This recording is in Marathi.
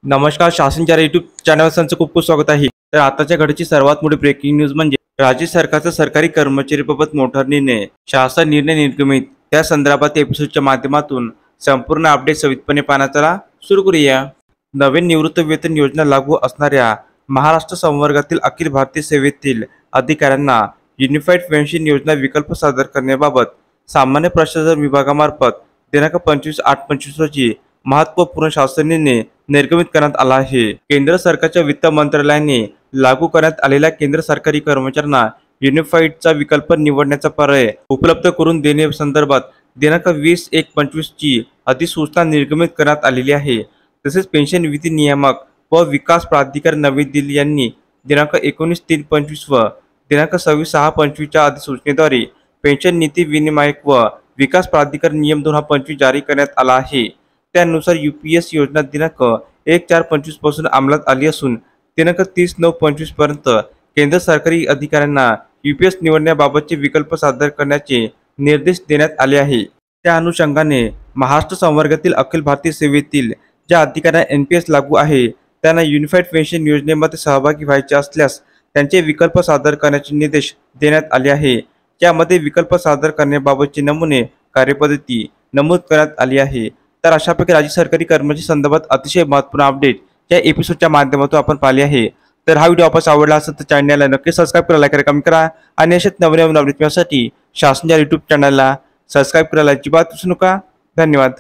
नमस्कार. शासनच्या यूट्यूब चॅनलवर तुमचं खूप खूप स्वागत आहे. तर आताच्या घडीची सर्वात मोठी ब्रेकिंग न्यूज म्हणजे राज्य सरकारचा सरकारी कर्मचारीबाबत मोठा निर्णय. शासन निर्णय निर्गमित त्या संदर्भात एपिसोडच्या माध्यमातून संपूर्ण अपडेट सविस्तरपणे पाहण्याचा सुरू करूया. नवीन निवृत्तीवेतन योजना लागू असणाऱ्या महाराष्ट्र संवर्गातील अखिल भारतीय सेवेतील अधिकाऱ्यांना युनिफाईड पेन्शन योजना विकल्प सादर करण्याबाबत सामान्य प्रशासन विभागामार्फत दिनांक 25/8/25 रोजी महत्त्वपूर्ण शासन निर्णय निर्गमित करण्यात आला आहे. केंद्र सरकारच्या वित्त मंत्रालयाने लागू करण्यात आलेल्या केंद्र सरकारी कर्मचाऱ्यांना युनिफाईडचा विकल्प निवडण्याचा पर्याय उपलब्ध करून देण्यासंदर्भात दिनांक 20/1/25 ची अधिसूचना निर्गमित करण्यात आलेली आहे. तसेच पेन्शन विधी नियामक व विकास प्राधिकार नवी दिल्ली यांनी दिनांक 19/3/25 व दिनांक 26/6/25 च्या अधिसूचनेद्वारे पेन्शन नीती विनियामक व विकास प्राधिकार नियम 2025 जारी करण्यात आला आहे. त्यानुसार यूपीएस योजना दिनांक 1/4/25 पासून अंमलात आली असून दिनांक 30/9/25 पर्यंत केंद्र सरकारी अधिकाऱ्यांना यूपीएस निवडण्याबाबतचे विकल्प सादर करण्याचे निर्देश देण्यात आले आहे. त्या अनुषंगाने महाराष्ट्र संवर्गातील अखिल भारतीय सेवेतील ज्या अधिकाऱ्यांना एनपीएस लागू आहे त्यांना युनिफाईड पेन्शन योजनेमध्ये सहभागी व्हायचे असल्यास त्यांचे विकल्प सादर करण्याचे निर्देश देण्यात आले आहे. त्यामध्ये विकल्प सादर करण्याबाबतचे नमुने कार्यपद्धती नमूद करण्यात आली आहे. तर अशापैकी राज्य सरकारी कर्मचारी संदर्भात अतिशय महत्त्वपूर्ण अपडेट या एपिसोडच्या माध्यमातून आपण पाहिले आहे. तर हा व्हिडिओ आपण आवडला असेल तर चॅनलला नक्की सबस्क्राईब करा, लाईक करा, कमेंट करा आणि अशाच नवीन अपडेट मिळवण्यासाठी शासनच्या यूट्यूब चॅनलला सबस्क्राईब करायला अजिबात विसरू नका. धन्यवाद.